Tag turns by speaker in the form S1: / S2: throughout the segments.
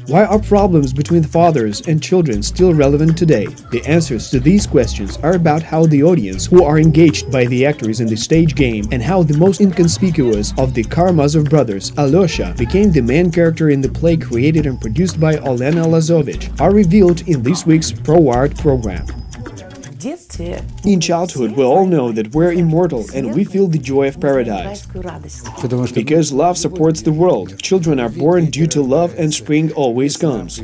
S1: Why are problems between fathers and children still relevant today? The answers to these questions are about how the audience who are engaged by the actors in the stage game and how the most inconspicuous of the Karamazov brothers, Alyosha, became the main character in the play created and produced by Olena Lazovych are revealed in this week's ProART program. In childhood, we all know that we're immortal and we feel the joy of paradise. Because love supports the world, children are born due to love and spring always comes.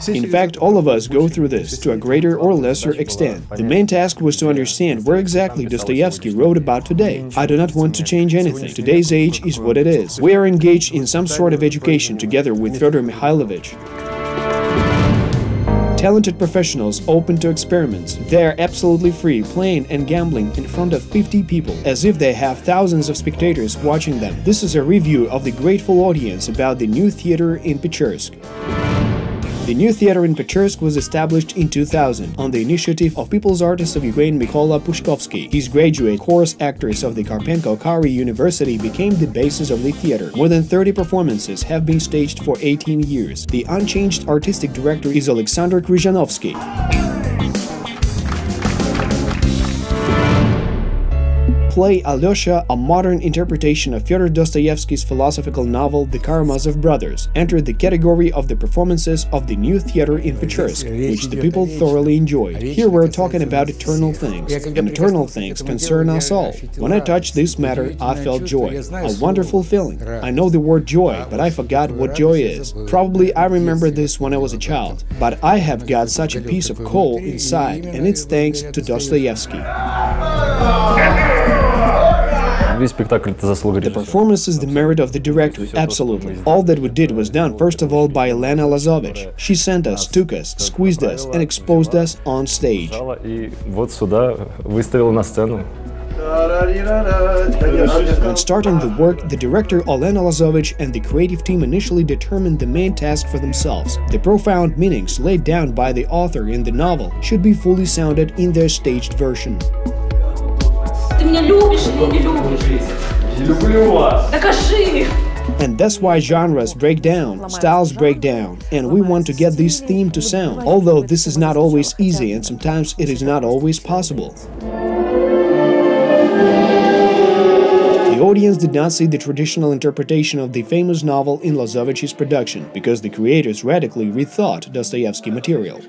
S1: In fact, all of us go through this, to a greater or lesser extent. The main task was to understand where exactly Dostoevsky wrote about today. I do not want to change anything. Today's age is what it is. We are engaged in some sort of education together with Fyodor Mikhailovich. Talented professionals open to experiments. They are absolutely free, playing and gambling in front of 50 people, as if they have thousands of spectators watching them. This is a review of the grateful audience about the new theater in Pechersk. The new theater in Pechersk was established in 2000 on the initiative of People's Artist of Ukraine Mykola Pushkovsky. His graduate course actors of the Karpenko-Kari University became the basis of the theater. More than 30 performances have been staged for 18 years. The unchanged artistic director is Alexander Kryzhanovsky. Play Alyosha, a modern interpretation of Fyodor Dostoevsky's philosophical novel The Karamazov Brothers, entered the category of the performances of the new theater in Pechersk, which the people thoroughly enjoyed. Here we're talking about eternal things, and eternal things concern us all. When I touched this matter, I felt joy, a wonderful feeling. I know the word joy, but I forgot what joy is. Probably I remember this when I was a child, but I have got such a piece of coal inside, and it's thanks to Dostoevsky. The performance is the merit of the director, absolutely. All that we did was done first of all by Olena Lazovych. She sent us, took us, squeezed us, and exposed us on stage. When starting the work, the director Olena Lazovych and the creative team initially determined the main task for themselves. The profound meanings laid down by the author in the novel should be fully sounded in their staged version. And that's why genres break down, styles break down, and we want to get this theme to sound, although this is not always easy and sometimes it is not always possible. The audience did not see the traditional interpretation of the famous novel in Lazovich's production, because the creators radically rethought Dostoevsky material.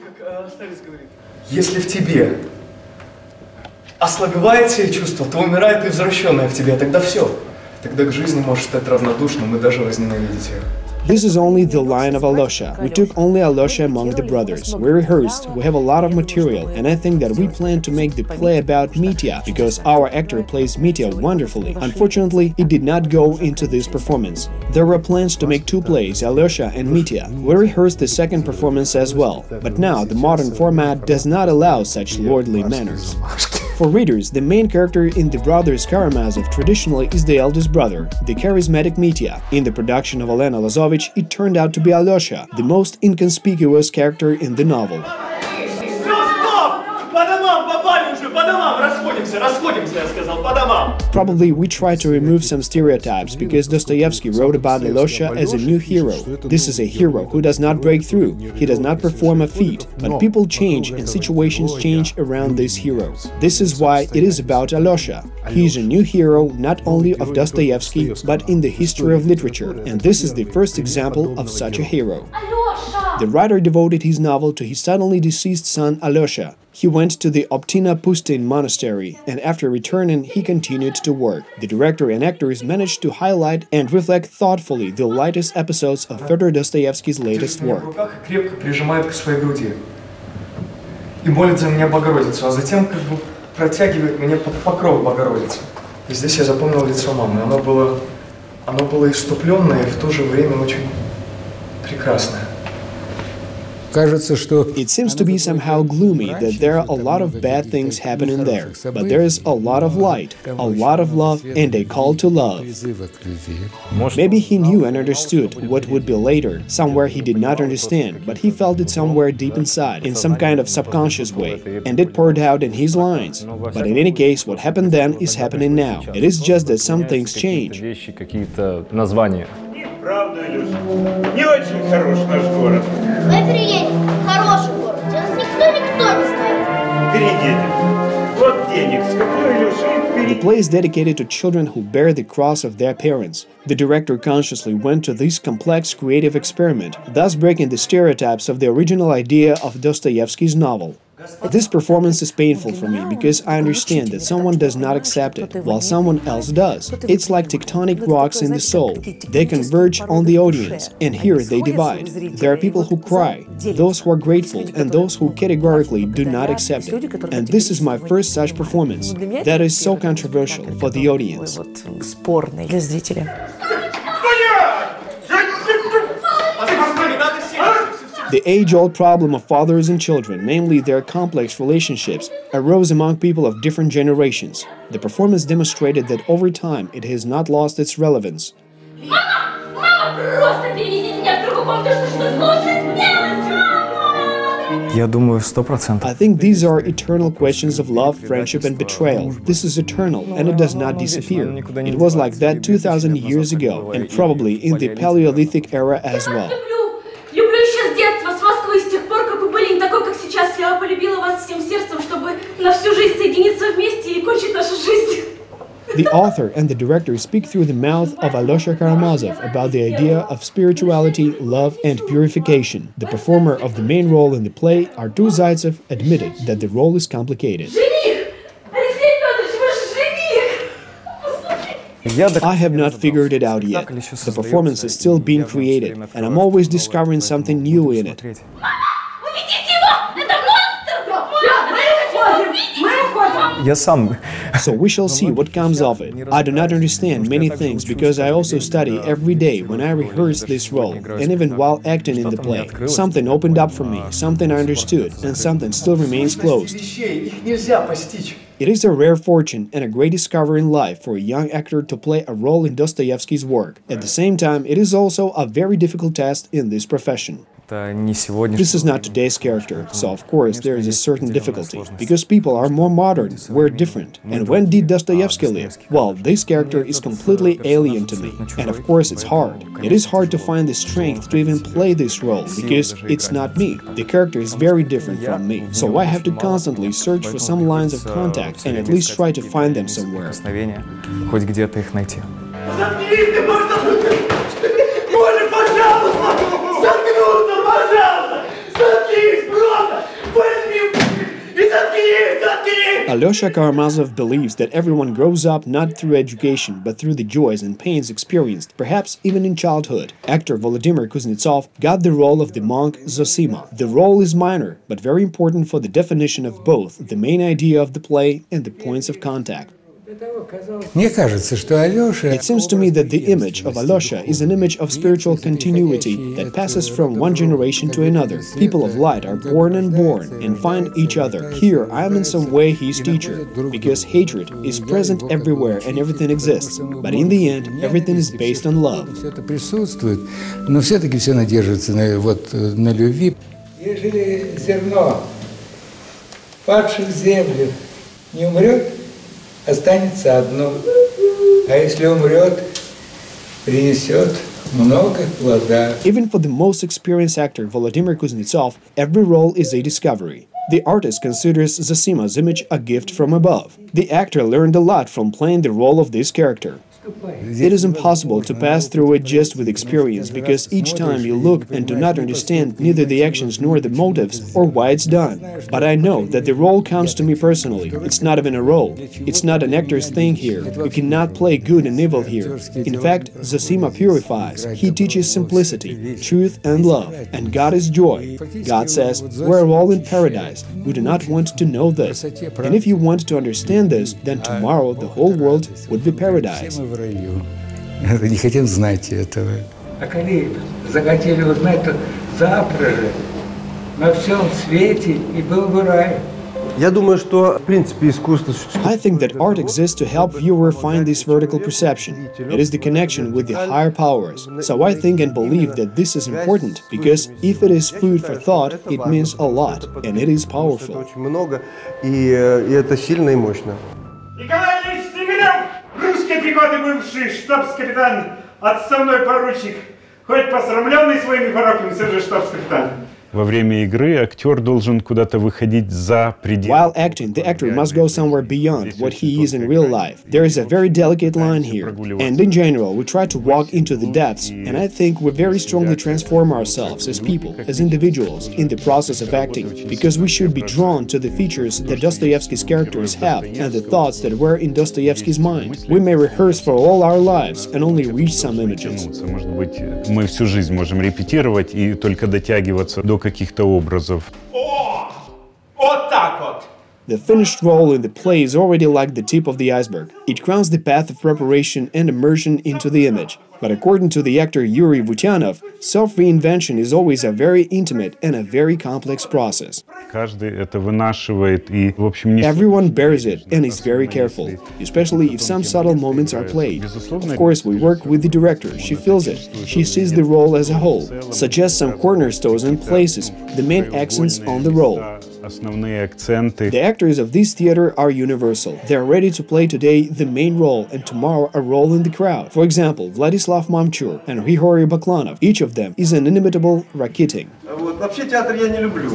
S2: Ослабевает все чувства, то умирает и возвращенное в тебе, тогда все. Тогда к жизни можешь стать равнодушным и даже возненавидеть ее.
S1: This is only the line of Alyosha. We took only Alyosha among the brothers. We rehearsed, we have a lot of material, and I think that we plan to make the play about Mitya, because our actor plays Mitya wonderfully. Unfortunately, it did not go into this performance. There were plans to make two plays, Alyosha and Mitya. We rehearsed the second performance as well, but now the modern format does not allow such lordly manners. For readers, the main character in the brothers Karamazov traditionally is the eldest brother, the charismatic Mitya. In the production of Olena Lazovych, it turned out to be Alyosha, the most inconspicuous character in the novel. Probably we try to remove some stereotypes, because Dostoevsky wrote about Alyosha as a new hero. This is a hero who does not break through, he does not perform a feat, but people change and situations change around this hero. This is why it is about Alyosha. He is a new hero not only of Dostoevsky, but in the history of literature, and this is the first example of such a hero. The writer devoted his novel to his suddenly deceased son Alyosha. He went to the Optina Pustin monastery, and after returning, he continued to work. The director and actors managed to highlight and reflect thoughtfully the lightest episodes of Fyodor Dostoevsky's latest work.
S2: И молит за меня Богородицу, а затем как бы протягивает мне под покров Богородицы. И здесь я запомнил лицо мамы. Оно было исступленное и в то же время очень прекрасное.
S1: It seems to be somehow gloomy, that there are a lot of bad things happening there, but there is a lot of light, a lot of love, and a call to love. Maybe he knew and understood what would be later, somewhere he did not understand, but he felt it somewhere deep inside, in some kind of subconscious way, and it poured out in his lines. But in any case, what happened then is happening now. It is just that some things change.
S3: Правда, Илюша? Не очень хорош наш город.
S4: Мы переедем. Хороший город. Нас никто не знает.
S3: Переедем. Вот денег. С какой, Илюша?
S1: The play is dedicated to children who bear the cross of their parents. The director consciously went to this complex creative experiment, thus breaking the stereotypes of the original idea of Dostoevsky's novel. This performance is painful for me because I understand that someone does not accept it, while someone else does. It's like tectonic rocks in the soul. They converge on the audience, and here they divide. There are people who cry, those who are grateful, and those who categorically do not accept it. And this is my first such performance. That is so controversial for the audience. The age-old problem of fathers and children, namely their complex relationships, arose among people of different generations. The performance demonstrated that over time it has not lost its relevance. I think these are eternal questions of love, friendship and betrayal. This is eternal and it does not disappear. It was like that 2000 years ago and probably in the Paleolithic era as well.
S5: Я полюбила вас всем сердцем, чтобы на всю жизнь соединиться вместе и кончить нашу жизнь.
S1: The author and the director speak through the mouth of Alyosha Karamazov about the idea of spirituality, love, and purification. The performer of the main role in the play, Artur Zaitsev, admitted that the role is complicated. I have not figured it out yet. The performance is still being created, and I'm always discovering something new in it. So we shall see what comes of it. I do not understand many things because I also study every day when I rehearse this role, and even while acting in the play. Something opened up for me, something I understood, and something still remains closed. It is a rare fortune and a great discovery in life for a young actor to play a role in Dostoevsky's work. At the same time, it is also a very difficult task in this profession. This is not today's character, so of course there is a certain difficulty, because people are more modern, we're different. And when did Dostoevsky live? Well, this character is completely alien to me, and of course it's hard. It is hard to find the strength to even play this role, because it's not me. The character is very different from me, so I have to constantly search for some lines of contact and at least try to find them somewhere. Alyosha Karamazov believes that everyone grows up not through education, but through the joys and pains experienced, perhaps even in childhood. Actor Volodymyr Kuznetsov got the role of the monk Zosima. The role is minor, but very important for the definition of both the main idea of the play and the points of contact. It seems to me that the image of Alyosha is an image of spiritual continuity that passes from one generation to another. People of light are born and find each other. Here I am in some way his teacher, because hatred is present everywhere and everything exists. But in the end, everything is based on love.
S6: Останется одно, а если умрет, принесет много плода.
S1: Even for the most experienced actor, Volodymyr Kuznetsov, every role is a discovery. The artist considers Zosima's image a gift from above. The actor learned a lot from playing the role of this character. It is impossible to pass through it just with experience, because each time you look and do not understand neither the actions nor the motives or why it's done. But I know that the role comes to me personally. It's not even a role. It's not an actor's thing here. You cannot play good and evil here. In fact, Zosima purifies. He teaches simplicity, truth and love. And God is joy. God says, we're all in paradise. We do not want to know this. And if you want to understand this, then tomorrow the whole world would be paradise.
S6: Не хотим знать этого. А коли захотели узнать, то завтра же на всем свете и был бы рай.
S7: Я думаю, что в принципе искусство существует.
S1: I think that art exists to help viewer find this vertical perception. It is the connection with the higher powers. So I think and believe that this is important, because if it is food for thought, it means a lot, and it is powerful.
S7: Очень много, и это сильно и мощно.
S3: Русский пехоты бывший штабс-капитан отставной поручик, хоть посрамленный своими пороками, все же штабс-капитан.
S8: Во время игры актер должен куда-то выходить за пределы.
S1: While acting, the actor must go somewhere beyond what he is in real life. There is a very delicate line here. And in general, we try to walk into the depths, and I think we very strongly transform ourselves as people, as individuals, in the process of acting, because we should be drawn to the features that Dostoevsky's characters have and the thoughts that were in Dostoevsky's mind. We may rehearse for all our lives and only reach some images.
S8: Может быть, мы всю жизнь можем репетировать и только дотягиваться до каких-то образов.
S3: О! Вот так вот!
S1: The finished role in the play is already like the tip of the iceberg. It crowns the path of preparation and immersion into the image. But according to the actor Yuri Vutyanov, self-reinvention is always a very intimate and a very complex process.
S8: Каждый это вынашивает и, в общем, не...
S1: Everyone bears it and is very careful, especially if some subtle moments are played. Of course, we work with the director. She feels it. She sees the role as a whole, suggests some cornerstones and places the main accents on the role.
S8: Основные акценты.
S1: The actors of this theater are universal. They are ready to play today the main role and tomorrow a role in the crowd. For example, Vladislav Mamchur and Grigory Baklanov. Each of them is an inimitable Rakitin.
S7: Вообще театр я не люблю.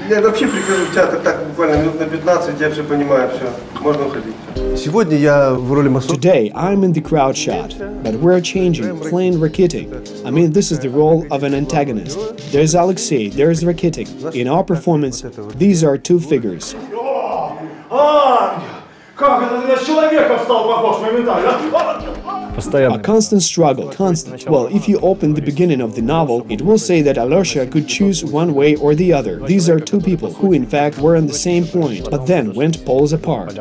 S7: Я вообще прихожу в театр так буквально минут на 15, я все понимаю, все, можно уходить. Сегодня я в роли масона.
S1: Today I'm in the crowd shot, but we're changing, playing Rakitin. I mean, this is the role of an antagonist. There's Alexei, there's Rakitin. In our performance, these are two figures.
S3: Как это на человека стал похож моментально?
S1: A constant struggle, constant. Well, if you open the beginning of the novel, it will say that Alyosha could choose one way or the other. These are two people who, in fact, were on the same point, but then went poles apart.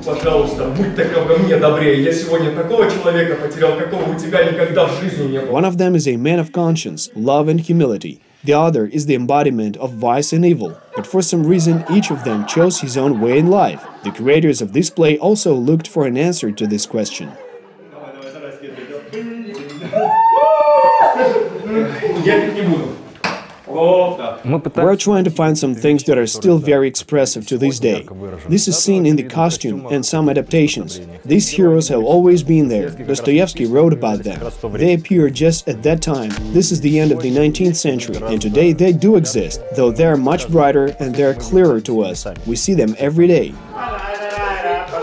S2: Пожалуйста, будь таков ко мне добрее. Я сегодня такого человека потерял, какого у тебя никогда в жизни не было.
S1: One of them is a man of conscience, love and humility. The other is the embodiment of vice and evil. But for some reason, each of them chose his own way in life. The creators of this play also looked for an answer to this question.
S2: Я пить не буду.
S1: We're trying to find some things that are still very expressive to this day. This is seen in the costume and some adaptations. These heroes have always been there. Dostoevsky wrote about them. They appeared just at that time. This is the end of the 19th century, and today they do exist, though they are much brighter and they are clearer to us. We see them every day.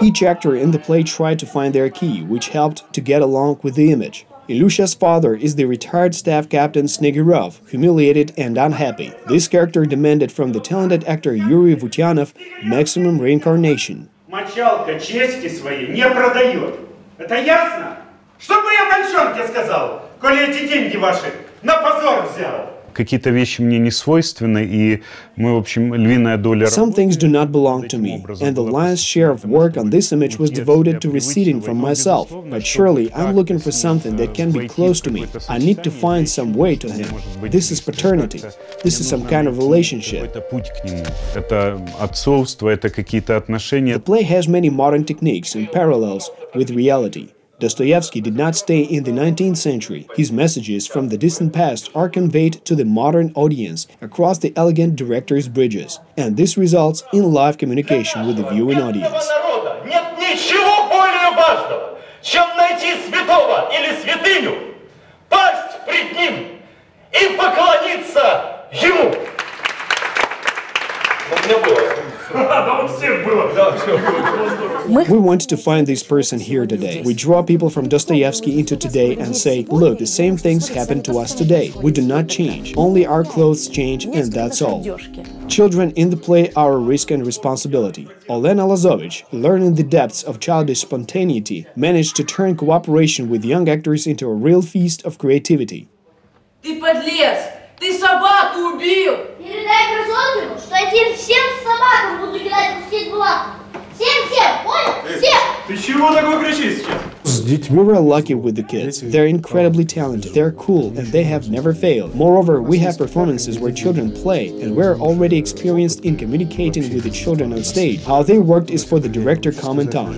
S1: Each actor in the play tried to find their key, which helped to get along with the image. Ilyusha's father is the retired staff captain Snegirov, humiliated and unhappy. This character demanded from the talented actor Yuri Vutyanov maximum reincarnation.
S3: Мочалка чести своей не продает. Это ясно? Что бы я мальчонке сказал, коли эти деньги ваши на позор взял?
S8: Какие-то вещи мне не свойственны, и мы, в общем, львиная доля...
S1: Some things do not belong to me, and the lion's share of work on this image was devoted to receding from myself. But surely I'm looking for something that can be close to me. I need to find some way to him. This is paternity. This is some kind of relationship.
S8: Это путь к нему. Это отцовство, это какие-то отношения.
S1: The play has many modern techniques and parallels with reality. Dostoevsky did not stay in the 19th century. His messages from the distant past are conveyed to the modern audience across the elegant director's bridges, and this results in live communication with the viewing audience.
S3: Нет ничего более важного, чем найти святого или святыню, пасть пред ним и поклониться ему.
S1: We want to find this person here today. We draw people from Dostoevsky into today and say, look, the same things happen to us today. We do not change. Only our clothes change, and that's all. Children in the play are a risk and responsibility. Olena Lazovych, learning the depths of childish spontaneity, managed to turn cooperation with young actors into a real feast of creativity.
S5: Ты подлец! Ты собаку убил!
S4: Передай Красотову, что я теперь всем собакам буду кидать пустить булавку. Всем, понял? Всем!
S3: Ты чего такое кричишь сейчас?
S1: We were lucky with the kids. They're incredibly talented, they're cool, and they have never failed. Moreover, we have performances where children play, and we're already experienced in communicating with the children on stage. How they worked is for the director comment on.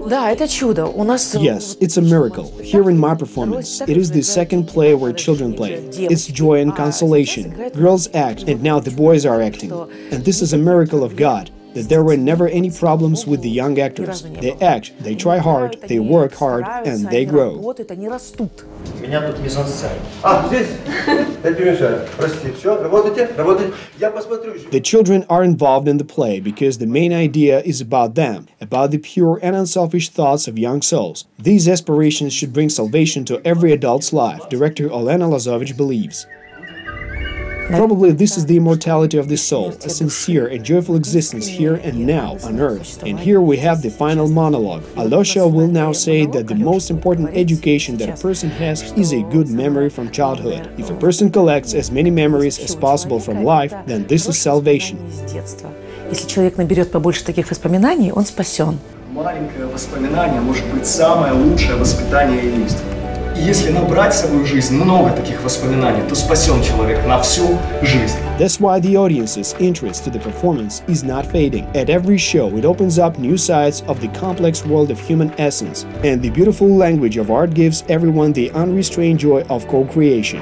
S9: Да, это чудо. У нас...
S1: Yes, it's a miracle. Here in my performance, it is the second play where children play. It's joy and consolation. Girls act, and now the boys are acting. And this is a miracle of God. that there were never any problems with the young actors. They act, they try hard, they work hard, and they grow.
S2: Меня тут мизансцен.
S7: Здесь? Я тебе мешаю. Прости. Все, работайте, работайте. Я посмотрю еще.
S1: The children are involved in the play because the main idea is about them, about the pure and unselfish thoughts of young souls. These aspirations should bring salvation to every adult's life, director Olena Lazovych believes. Probably this is the immortality of the soul, a sincere and joyful existence here and now on earth. And here we have the final monologue. Alyosha will now say that the most important education that a person has is a good memory from childhood. If a person collects as many memories as possible from life, then this is salvation.
S9: Если человек наберет побольше таких воспоминаний, он спасен.
S2: Маленькое воспоминание может быть самое лучшее воспитание и есть. И если набрать в свою жизнь много таких воспоминаний, то спасен человек на всю жизнь.
S1: That's why the audience's interest to the performance is not fading. At every show, it opens up new sides of the complex world of human essence, and the beautiful language of art gives everyone the unrestrained joy of co-creation.